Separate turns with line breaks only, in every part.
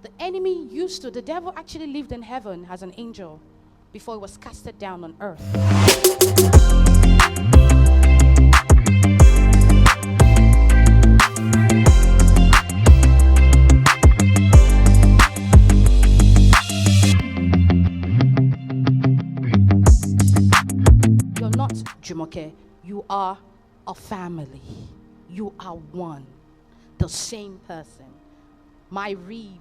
The devil actually lived in heaven as an angel before he was casted down on earth. You're not Jumoke. You are a family. You are one. The same person. My rib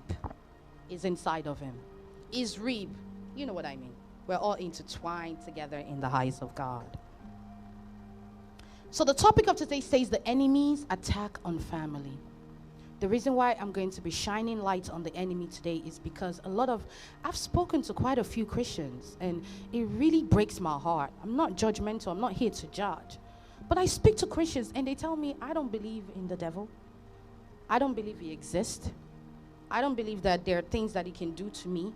is inside of him. His rib, you know what I mean. We're all intertwined together in the eyes of God. So the topic of today says the enemy's attack on family. The reason why I'm going to be shining light on the enemy today is because I've spoken to quite a few Christians, and it really breaks my heart. I'm not judgmental. I'm not here to judge. But I speak to Christians and they tell me, I don't believe in the devil. I don't believe he exists. I don't believe that there are things that he can do to me.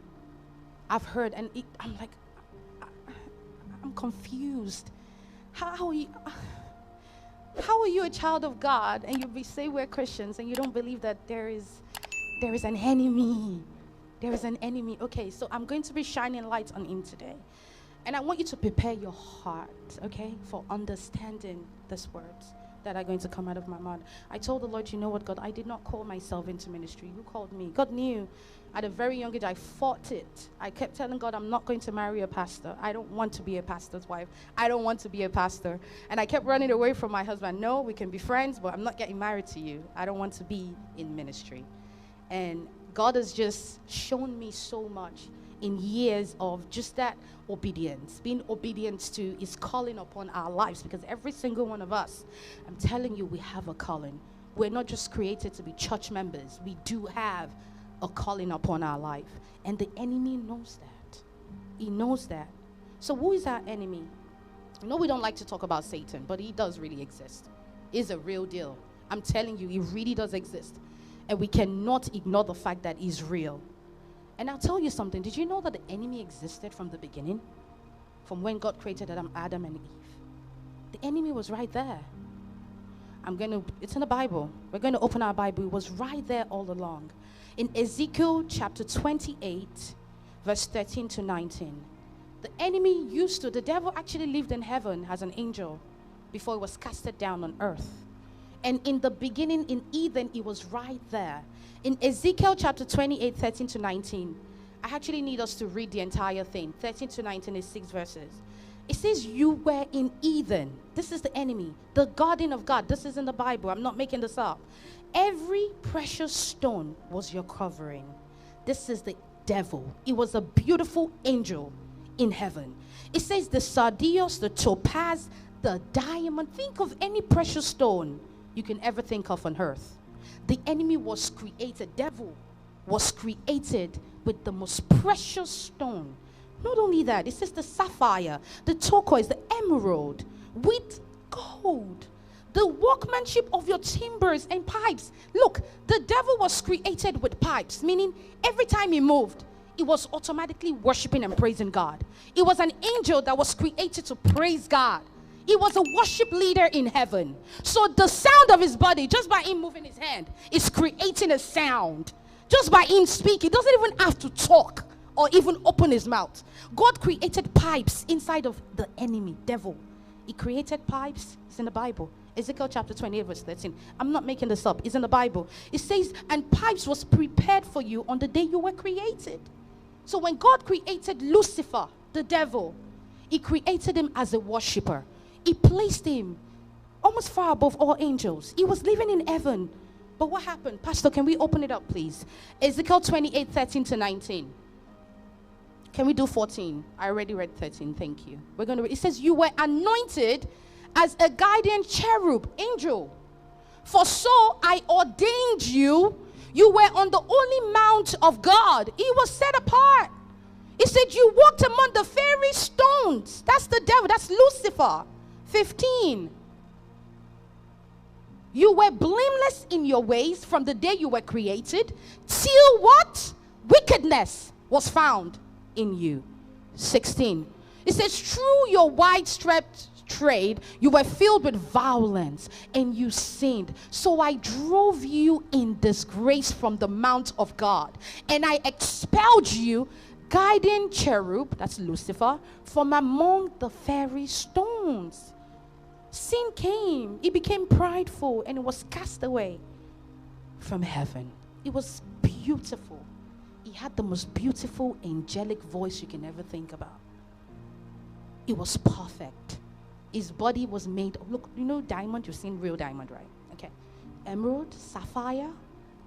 I've heard, and I'm like, I'm confused. How are you a child of God and you say we're Christians and you don't believe that there is an enemy? There is an enemy. Okay, so I'm going to be shining light on him today. And I want you to prepare your heart, okay, for understanding these words that are going to come out of my mouth. I told the Lord, you know what, God, I did not call myself into ministry. You called me. God knew. At a very young age, I fought it. I kept telling God, I'm not going to marry a pastor. I don't want to be a pastor's wife. I don't want to be a pastor. And I kept running away from my husband. No, we can be friends, but I'm not getting married to you. I don't want to be in ministry. And God has just shown me so much in years of just that obedience, being obedient to his calling upon our lives, because every single one of us, I'm telling you, we have a calling. We're not just created to be church members. We do have a calling upon our life, and the enemy knows that. He knows that. So who is our enemy? I know we don't like to talk about Satan, but he does really exist. He's a real deal. I'm telling you, he really does exist, and we cannot ignore the fact that he's real. And I'll tell you something. Did you know that the enemy existed from the beginning? From when God created Adam and Eve. The enemy was right there. It's in the Bible. We're going to open our Bible. It was right there all along. In Ezekiel chapter 28, verse 13 to 19. The devil actually lived in heaven as an angel before he was casted down on earth. And in the beginning, in Eden, it was right there. In Ezekiel chapter 28, 13 to 19, I actually need us to read the entire thing. 13 to 19 is 6 verses. It says, you were in Eden. This is the enemy, the garden of God. This is in the Bible. I'm not making this up. Every precious stone was your covering. This is the devil. It was a beautiful angel in heaven. It says the sardius, the topaz, the diamond. Think of any precious stone you can ever think of on earth. The enemy was created, devil was created with the most precious stone. Not only that, it says the sapphire, the turquoise, the emerald, with gold, the workmanship of your timbers and pipes. Look, the devil was created with pipes, meaning every time he moved, it was automatically worshiping and praising God. It was an angel that was created to praise God. He was a worship leader in heaven. So the sound of his body, just by him moving his hand, is creating a sound. Just by him speaking, he doesn't even have to talk or even open his mouth. God created pipes inside of the enemy, devil. He created pipes. It's in the Bible. Ezekiel chapter 28, verse 13. I'm not making this up. It's in the Bible. It says, and pipes was prepared for you on the day you were created. So when God created Lucifer, the devil, he created him as a worshiper. He placed him almost far above all angels. He was living in heaven. But what happened? Pastor, can we open it up, please? Ezekiel 28, 13 to 19. Can we do 14? I already read 13. Thank you. We're going to read. It says, you were anointed as a guardian cherub, angel. For so I ordained you. You were on the only mount of God. He was set apart. He said, you walked among the fiery stones. That's the devil. That's Lucifer. 15. You were blameless in your ways from the day you were created till what? Wickedness was found in you. 16. It says, through your widespread strayed, you were filled with violence, and you sinned. So I drove you in disgrace from the mount of God, and I expelled you, guiding cherub, that's Lucifer, from among the fiery stones. Sin came, it became prideful, and it was cast away from heaven. It was beautiful. He had the most beautiful angelic voice you can ever think about. It was perfect. His body was made of, look, you know diamond, you've seen real diamond, right? Okay. Emerald, sapphire,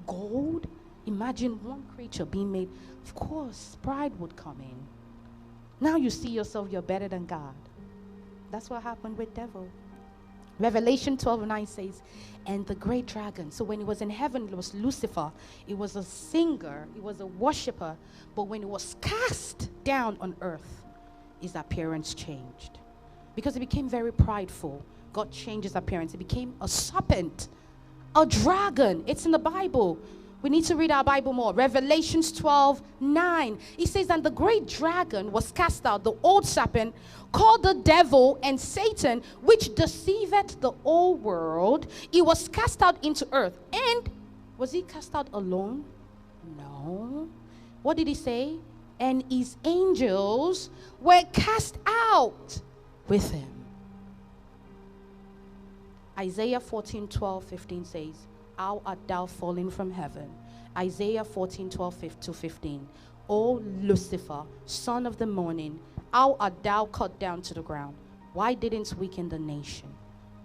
gold. Imagine one creature being made. Of course, pride would come in. Now you see yourself, you're better than God. That's what happened with devil. Revelation 12:9 says, and the great dragon. So when he was in heaven, it was Lucifer. It was a singer. It was a worshiper. But when it was cast down on earth, his appearance changed. Because he became very prideful. God changed his appearance. He became a serpent, a dragon. It's in the Bible. We need to read our Bible more. Revelations 12:9. It says, and the great dragon was cast out, the old serpent, called the devil and Satan, which deceiveth the whole world. He was cast out into earth. And was he cast out alone? No. What did he say? And his angels were cast out with him. Isaiah 14:12-15 says, how art thou fallen from heaven? Isaiah 14:12-15. O Lucifer, son of the morning, how art thou cut down to the ground? Why didn't weaken the nation?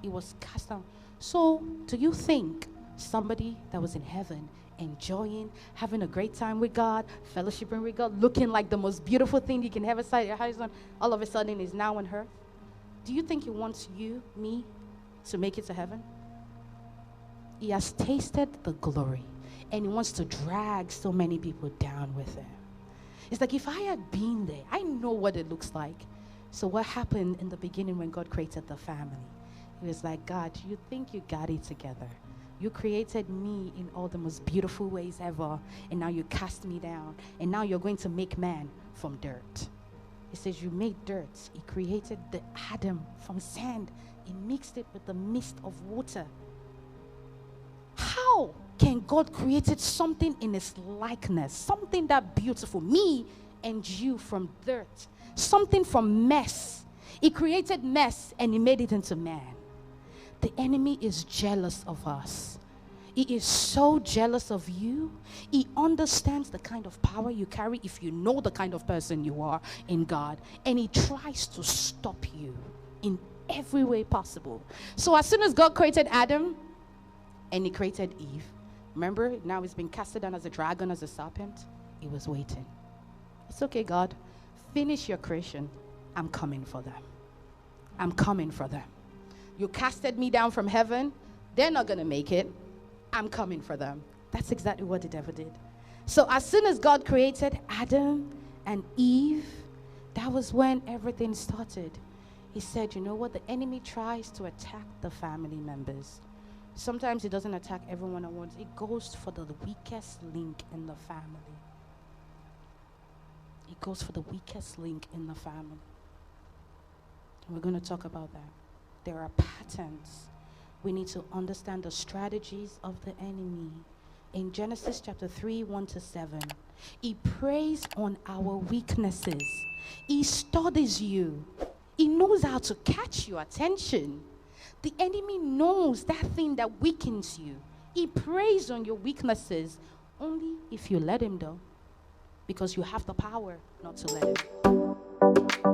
It was cast down. So, do you think somebody that was in heaven, enjoying, having a great time with God, fellowshipping with God, looking like the most beautiful thing you can ever sight your eyes on, all of a sudden is now on earth? Do you think he wants you, me, to make it to heaven? He has tasted the glory, and he wants to drag so many people down with him. It's like, if I had been there, I know what it looks like. So what happened in the beginning when God created the family? He was like, God, you think you got it together. You created me in all the most beautiful ways ever, and now you cast me down, and now you're going to make man from dirt. He says, you made dirt. He created the Adam from sand. He mixed it with the mist of water. How can God create something in his likeness, something that beautiful, me and you, from dirt, something from mess? He created mess and he made it into man. The enemy is jealous of us. He is so jealous of you. He understands the kind of power you carry if you know the kind of person you are in God, and he tries to stop you in every way possible. So as soon as God created Adam, and he created Eve. Remember, now he's been casted down as a dragon, as a serpent. He was waiting. It's okay, God. Finish your creation. I'm coming for them. I'm coming for them. You casted me down from heaven. They're not going to make it. I'm coming for them. That's exactly what the devil did. So as soon as God created Adam and Eve, that was when everything started. He said, you know what? The enemy tries to attack the family members. Sometimes he doesn't attack everyone at once. It goes for the weakest link in the family. It goes for the weakest link in the family. And we're going to talk about that. There are patterns. We need to understand the strategies of the enemy. In Genesis chapter 3, 1-7, he preys on our weaknesses. He studies you. He knows how to catch your attention. The enemy knows that thing that weakens you. He preys on your weaknesses only if you let him, though, because you have the power not to let him.